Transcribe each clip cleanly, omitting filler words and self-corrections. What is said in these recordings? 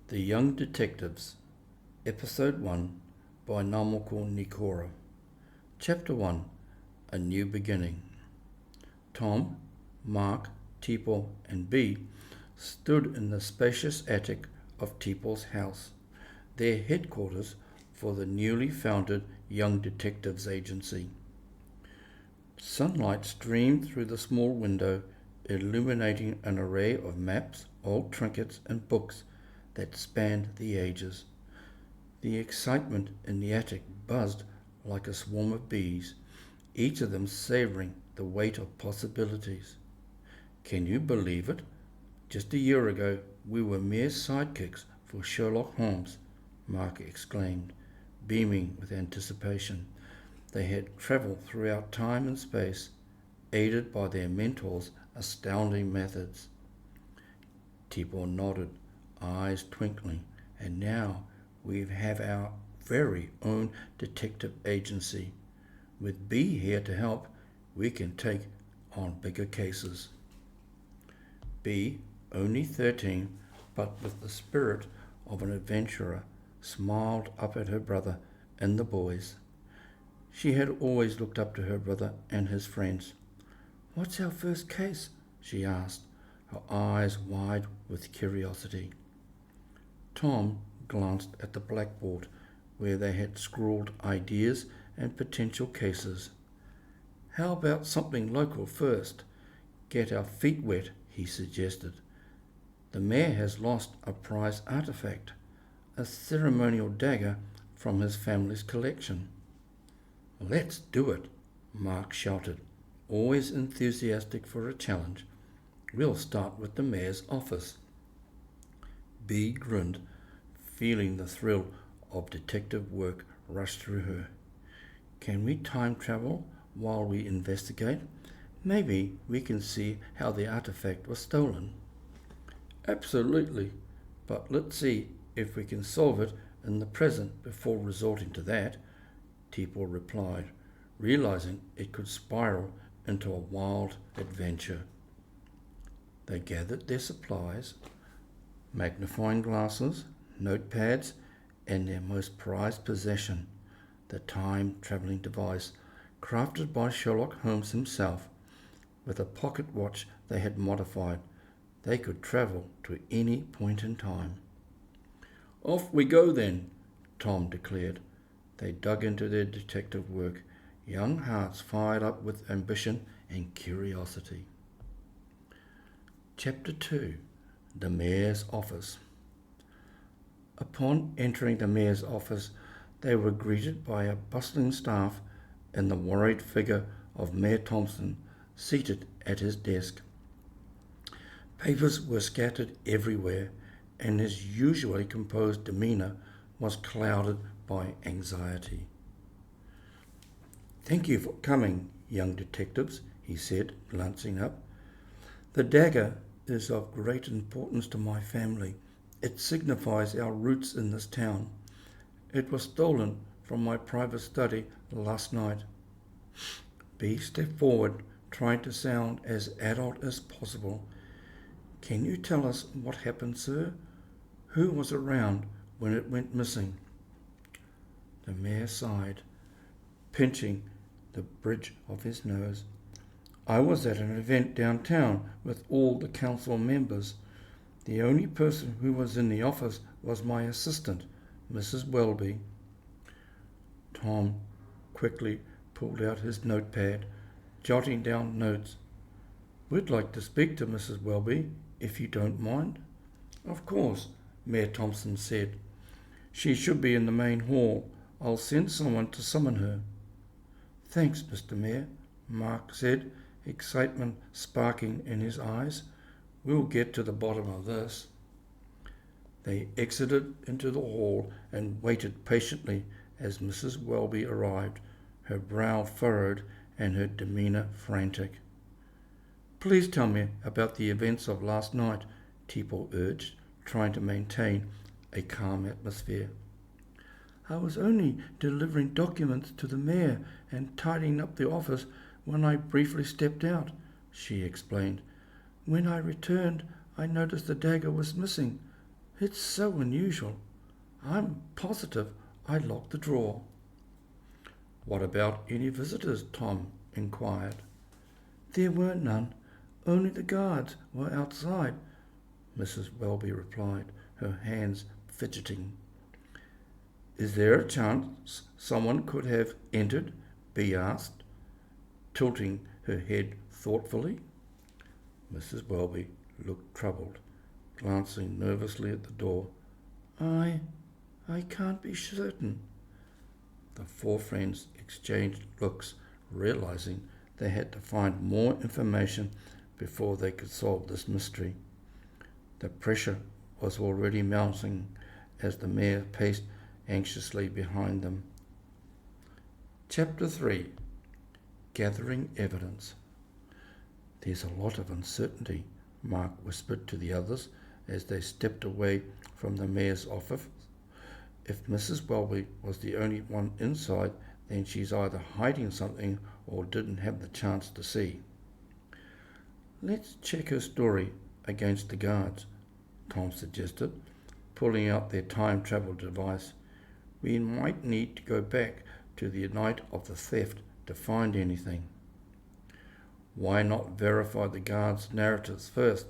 The Young Detectives, Episode 1, by Ngamoko Nikora. Chapter 1, A New Beginning. Tom, Mark, Tipo and B stood in the spacious attic of Tipo's house, their headquarters for the newly founded Young Detectives Agency. Sunlight streamed through the small window, illuminating an array of maps, old trinkets and books that spanned the ages. The excitement in the attic buzzed like a swarm of bees, each of them savouring the weight of possibilities. Can you believe it? Just a year ago we were mere sidekicks for Sherlock Holmes, Mark exclaimed, beaming with anticipation. They had travelled throughout time and space, aided by their mentor's astounding methods. Tipo nodded, eyes twinkling, and now we have our very own detective agency. With B here to help, we can take on bigger cases. B, only 13, but with the spirit of an adventurer, smiled up at her brother and the boys. She had always looked up to her brother and his friends. "What's our first case?" she asked, her eyes wide with curiosity. Tom glanced at the blackboard where they had scrawled ideas and potential cases. "How about something local first? Get our feet wet," he suggested. "The mayor has lost a prize artifact, a ceremonial dagger from his family's collection." "Let's do it," Mark shouted, always enthusiastic for a challenge. "We'll start with the mayor's office." B grinned, feeling the thrill of detective work rush through her. "Can we time travel while we investigate? Maybe we can see how the artifact was stolen." "Absolutely, but let's see if we can solve it in the present before resorting to that," Tipo replied, realizing it could spiral into a wild adventure. They gathered their supplies, magnifying glasses, notepads, and their most prized possession, the time-travelling device crafted by Sherlock Holmes himself. With a pocket watch they had modified, they could travel to any point in time. "Off we go then," Tom declared. They dug into their detective work, young hearts fired up with ambition and curiosity. Chapter 2, The Mayor's Office. Upon entering the mayor's office, they were greeted by a bustling staff and the worried figure of Mayor Thompson seated at his desk. Papers were scattered everywhere, and his usually composed demeanour was clouded by anxiety. "Thank you for coming, young detectives," he said, glancing up. "The dagger is of great importance to my family. It signifies our roots in this town. It was stolen from my private study last night." B stepped forward, trying to sound as adult as possible. "Can you tell us what happened, sir? Who was around when it went missing?" The mayor sighed, pinching the bridge of his nose. "I was at an event downtown with all the council members. The only person who was in the office was my assistant, Mrs. Welby." Tom quickly pulled out his notepad, jotting down notes. "We'd like to speak to Mrs. Welby, if you don't mind." "Of course," Mayor Thompson said. "She should be in the main hall. I'll send someone to summon her." "Thanks, Mr. Mayor," Mark said, excitement sparking in his eyes. "We'll get to the bottom of this." They exited into the hall and waited patiently as Mrs. Welby arrived, her brow furrowed and her demeanour frantic. "Please tell me about the events of last night," Tipo urged, trying to maintain a calm atmosphere. "I was only delivering documents to the mayor and tidying up the office when I briefly stepped out," she explained. "When I returned, I noticed the dagger was missing. It's so unusual. I'm positive I locked the drawer." "What about any visitors?" Tom inquired. "There were none. Only the guards were outside," Mrs. Welby replied, her hands fidgeting. "Is there a chance someone could have entered?" Bee asked, tilting her head thoughtfully. Mrs. Welby looked troubled, glancing nervously at the door. I can't be certain." The four friends exchanged looks, realizing they had to find more information before they could solve this mystery. The pressure was already mounting as the mayor paced anxiously behind them. Chapter 3. Gathering Evidence. "There's a lot of uncertainty," Mark whispered to the others as they stepped away from the mayor's office. "If Mrs. Welby was the only one inside, then she's either hiding something or didn't have the chance to see." "Let's check her story against the guards," Tom suggested, pulling out their time travel device. "We might need to go back to the night of the theft to find anything." "Why not verify the guards' narratives first?"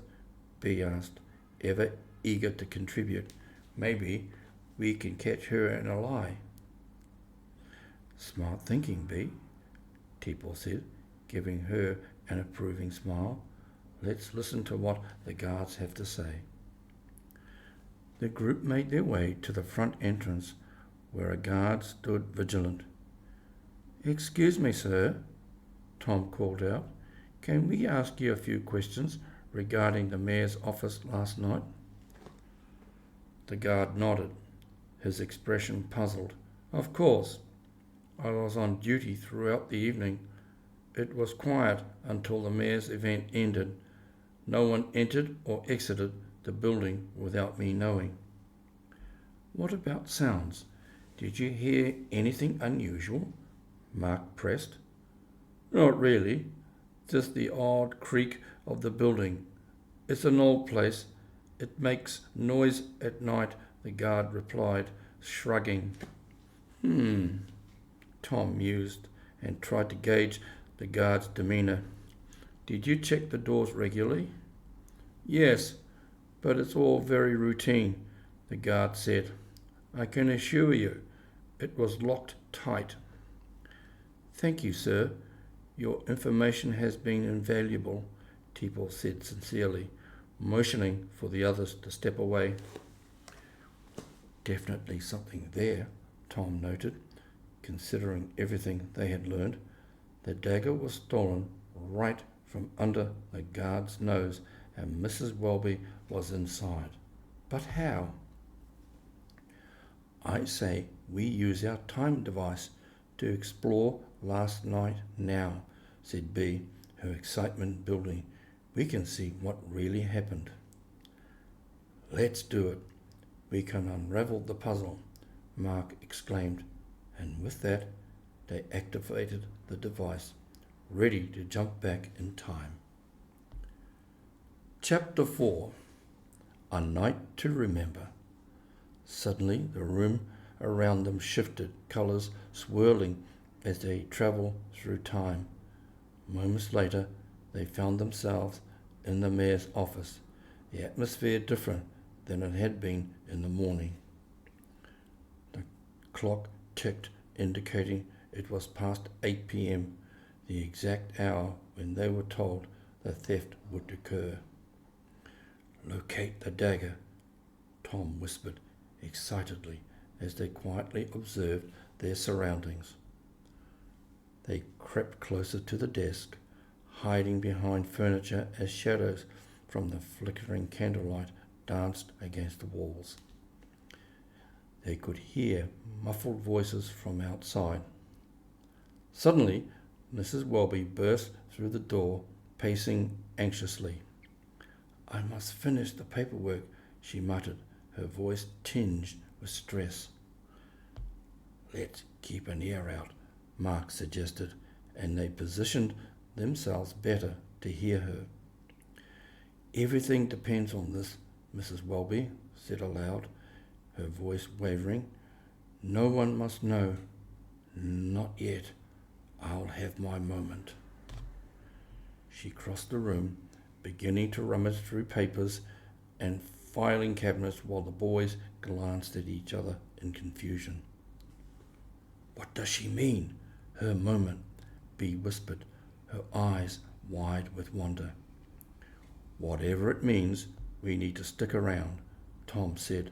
Bee asked, ever eager to contribute. "Maybe we can catch her in a lie." "Smart thinking, Bee," Tipo said, giving her an approving smile. "Let's listen to what the guards have to say." The group made their way to the front entrance, where a guard stood vigilant. "Excuse me, sir," Tom called out. "Can we ask you a few questions regarding the mayor's office last night?" The guard nodded, his expression puzzled. "Of course. I was on duty throughout the evening. It was quiet until the mayor's event ended. No one entered or exited the building without me knowing." "What about sounds? Did you hear anything unusual?" Mark pressed. "Not really. Just the odd creak of the building. It's an old place. It makes noise at night," the guard replied, shrugging. Tom mused and tried to gauge the guard's demeanour. "Did you check the doors regularly?" "Yes, but it's all very routine," the guard said. "I can assure you it was locked tight." "Thank you, sir. Your information has been invaluable," Tipo said sincerely, motioning for the others to step away. "Definitely something there," Tom noted, considering everything they had learned. The dagger was stolen right from under the guard's nose, and Mrs. Welby was inside. But how? "I say we use our time device to explore last night now," said Bee, her excitement building. "We can see what really happened." "Let's do it. We can unravel the puzzle," Mark exclaimed, and with that they activated the device, ready to jump back in time. Chapter 4. A Night to Remember. Suddenly the room around them shifted, colours swirling as they travelled through time. Moments later they found themselves in the mayor's office, the atmosphere different than it had been in the morning. The clock ticked, indicating it was past 8 p.m, the exact hour when they were told the theft would occur. "Locate the dagger," Tom whispered excitedly as they quietly observed their surroundings. They crept closer to the desk, hiding behind furniture as shadows from the flickering candlelight danced against the walls. They could hear muffled voices from outside. Suddenly, Mrs. Welby burst through the door, pacing anxiously. "I must finish the paperwork," she muttered, her voice tinged with stress. "Let's keep an ear out," Mark suggested, and they positioned themselves better to hear her. "Everything depends on this," Mrs. Welby said aloud, her voice wavering. "No one must know. Not yet. I'll have my moment." She crossed the room, beginning to rummage through papers and filing cabinets while the boys glanced at each other in confusion. "What does she mean? Her moment," Bea whispered, her eyes wide with wonder. "Whatever it means, we need to stick around," Tom said,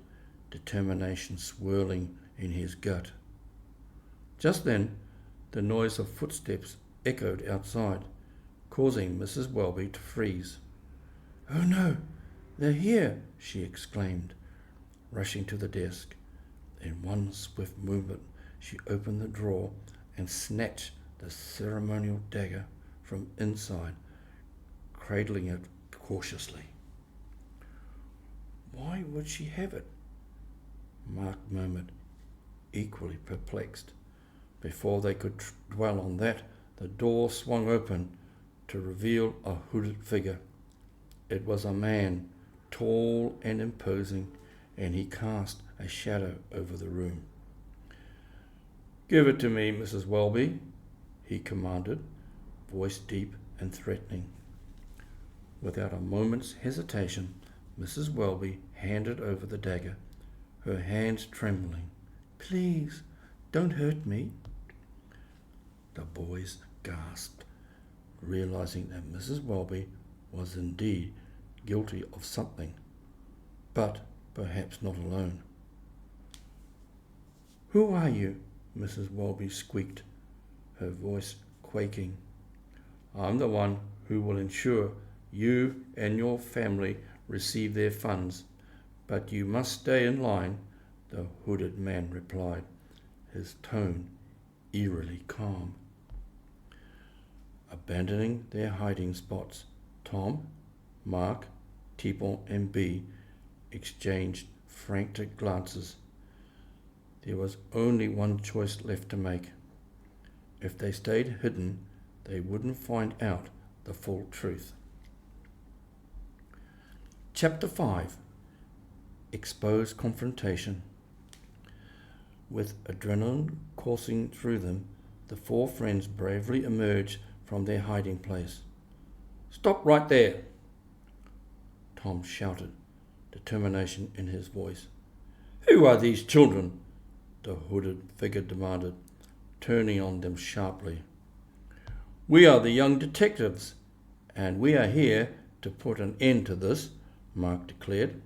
determination swirling in his gut. Just then, the noise of footsteps echoed outside, causing Mrs. Welby to freeze. "Oh no, they're here!" she exclaimed, rushing to the desk. In one swift movement, she opened the drawer and snatched the ceremonial dagger from inside, cradling it cautiously. "Why would she have it?" Mark murmured, equally perplexed. Before they could dwell on that, the door swung open to reveal a hooded figure. It was a man, tall and imposing, and he cast a shadow over the room. "Give it to me, Mrs. Welby," he commanded, voice deep and threatening. Without a moment's hesitation, Mrs. Welby handed over the dagger, her hands trembling. "Please, don't hurt me." The boys gasped, realizing that Mrs. Welby was indeed guilty of something, but perhaps not alone. "Who are you?" Mrs. Welby squeaked, her voice quaking. "I'm the one who will ensure you and your family receive their funds, but you must stay in line," the hooded man replied, his tone eerily calm. Abandoning their hiding spots, Tom, Mark, Tipo and Bea exchanged frantic glances. There was only one choice left to make. If they stayed hidden, they wouldn't find out the full truth. Chapter 5. Exposed Confrontation. With adrenaline coursing through them, the four friends bravely emerged from their hiding place. "Stop right there!" Tom shouted, determination in his voice. "Who are these children?" the hooded figure demanded, turning on them sharply. "We are the young detectives, and we are here to put an end to this," Mark declared,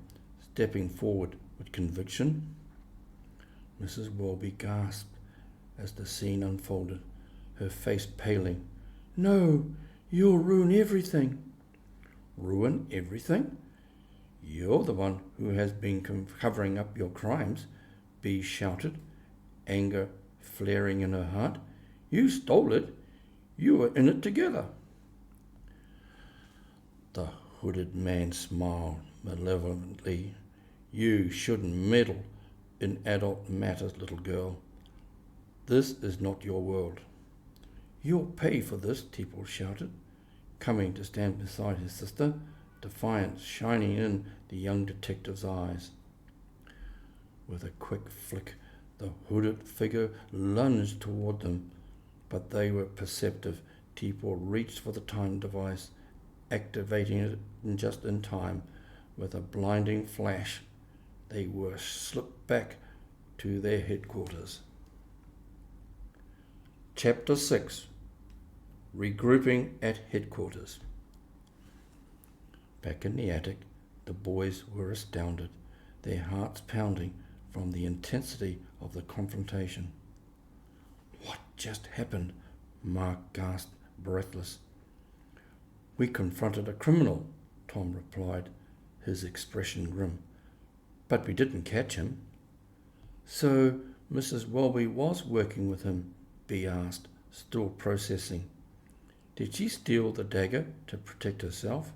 stepping forward with conviction. Mrs. Welby gasped as the scene unfolded, her face paling. "No, you'll ruin everything." "Ruin everything? You're the one who has been covering up your crimes," Bea shouted, anger flaring in her heart. "You stole it. You were in it together." The hooded man smiled malevolently. "You shouldn't meddle in adult matters, little girl. This is not your world." "You'll pay for this," Tipo shouted, coming to stand beside his sister, defiance shining in the young detective's eyes. With a quick flick, the hooded figure lunged toward them, but they were perceptive. Tipo reached for the time device, activating it just in time. With a blinding flash, they were slipped back to their headquarters. Chapter 6. Regrouping at headquarters. Back in the attic, the boys were astounded, their hearts pounding from the intensity of the confrontation. "What just happened?" Mark gasped, breathless. "We confronted a criminal," Tom replied, his expression grim. "But we didn't catch him." "So Mrs. Welby was working with him?" Bea asked, still processing. "Did she steal the dagger to protect herself?"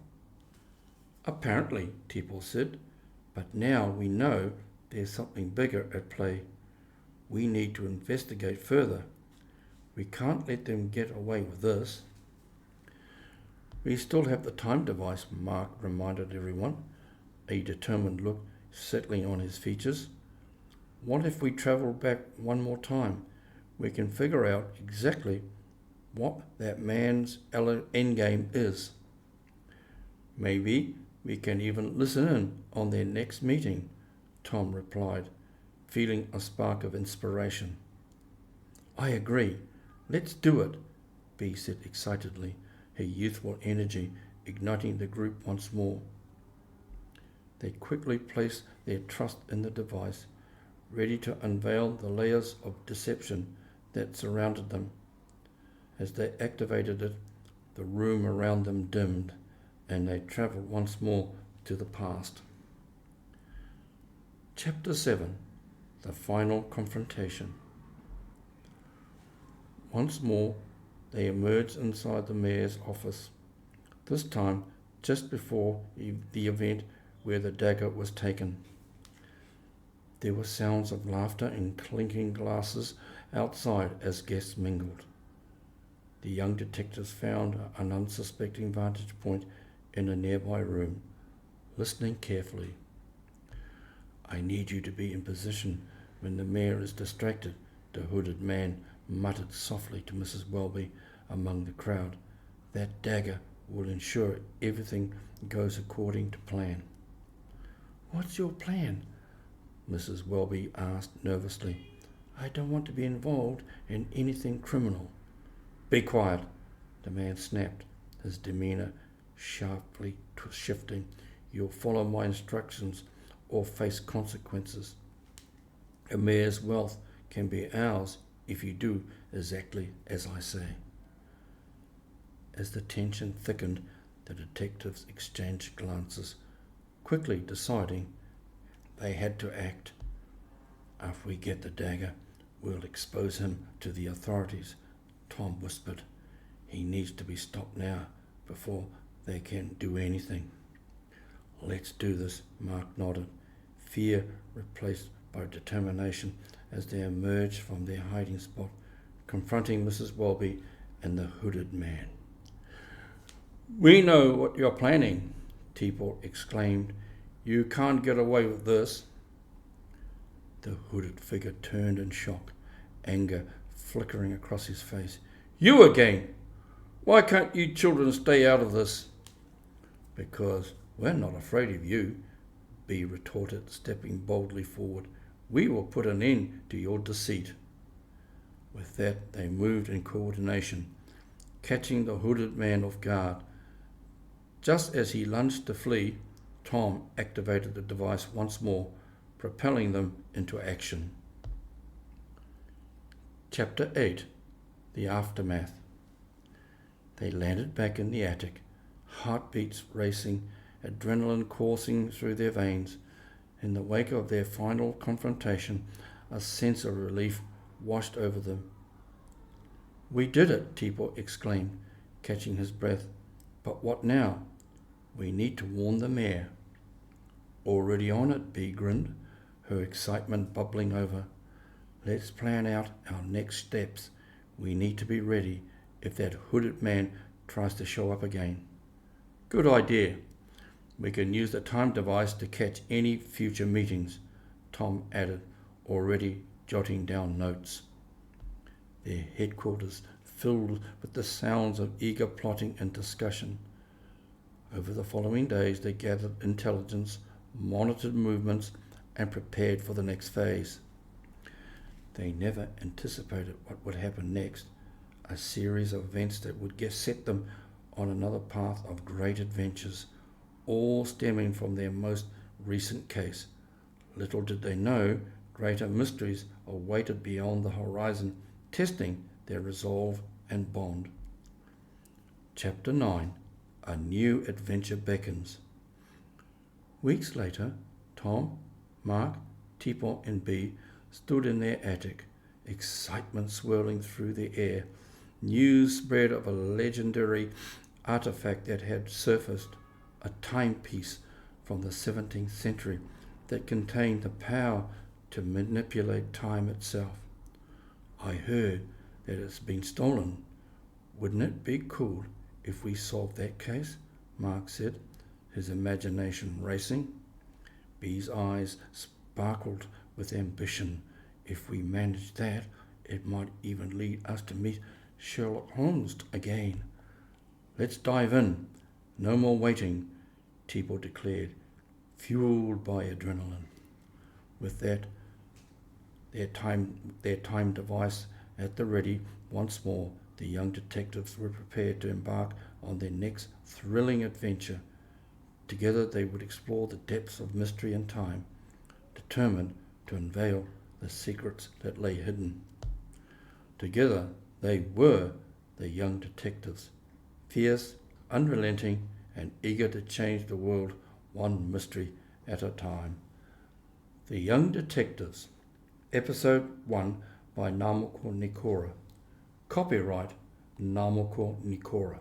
"Apparently," Tipo said, "but now we know there's something bigger at play. We need to investigate further. We can't let them get away with this." "We still have the time device," Mark reminded everyone. a determined look settling on his features. What if we travel back one more time? We can figure out exactly what that man's endgame is. Maybe we can even listen in on their next meeting, Tom replied, feeling a spark of inspiration. I agree. Let's do it, Bee said excitedly, her youthful energy igniting the group once more. They quickly placed their trust in the device, ready to unveil the layers of deception that surrounded them. As they activated it, the room around them dimmed, and they travelled once more to the past. Chapter 7. The Final Confrontation. Once more, they emerged inside the mayor's office, this time just before the event where the dagger was taken. There were sounds of laughter and clinking glasses outside as guests mingled. The young detectives found an unsuspecting vantage point in a nearby room, listening carefully. I need you to be in position when the mayor is distracted, the hooded man muttered softly to Mrs. Welby among the crowd. That dagger will ensure everything goes according to plan. What's your plan? Mrs. Welby asked nervously. I don't want to be involved in anything criminal. Be quiet, the man snapped, his demeanour sharply shifting. You'll follow my instructions or face consequences. A mayor's wealth can be ours if you do exactly as I say. As the tension thickened, the detectives exchanged glances, quickly deciding they had to act. After we get the dagger, we'll expose him to the authorities, Tom whispered. He needs to be stopped now, before they can do anything. Let's do this, Mark nodded, fear replaced by determination as they emerged from their hiding spot, confronting Mrs. Welby and the hooded man. We know what you're planning, Tipo exclaimed. You can't get away with this. The hooded figure turned in shock, anger flickering across his face. You again! Why can't you children stay out of this? Because we're not afraid of you, Bee retorted, stepping boldly forward. We will put an end to your deceit. With that, they moved in coordination, catching the hooded man off guard. Just as he lunged to flee, Tom activated the device once more, propelling them into action. Chapter 8. The Aftermath. They landed back in the attic, heartbeats racing, adrenaline coursing through their veins. In the wake of their final confrontation, a sense of relief washed over them. We did it, Tipo exclaimed, catching his breath. But what now? We need to warn the mayor. Already on it, Bee grinned, her excitement bubbling over. Let's plan out our next steps. We need to be ready if that hooded man tries to show up again. Good idea. We can use the time device to catch any future meetings, Tom added, already jotting down notes. Their headquarters filled with the sounds of eager plotting and discussion. Over the following days they gathered intelligence, monitored movements, and prepared for the next phase. They never anticipated what would happen next, a series of events that would set them on another path of great adventures, all stemming from their most recent case. Little did they know, greater mysteries awaited beyond the horizon, testing their resolve and bond. Chapter 9. A New Adventure Beckons. Weeks later, Tom, Mark, Tipo and Bee stood in their attic, excitement swirling through the air. News spread of a legendary artifact that had surfaced, a timepiece from the 17th century that contained the power to manipulate time itself. I heard that it's been stolen. Wouldn't it be cool if we solved that case? Mark said, his imagination racing. Bee's eyes sparkled with ambition. If we manage that, it might even lead us to meet Sherlock Holmes again. Let's dive in. No more waiting, Tipo declared, fueled by adrenaline. With that, their time device at the ready, once more, the young detectives were prepared to embark on their next thrilling adventure. Together they would explore the depths of mystery and time, determined to unveil the secrets that lay hidden. Together they were the young detectives, fierce, unrelenting, and eager to change the world one mystery at a time. The Young Detectives, Episode 1 by Ngamoko Nikora. Copyright Ngamoko Nikora.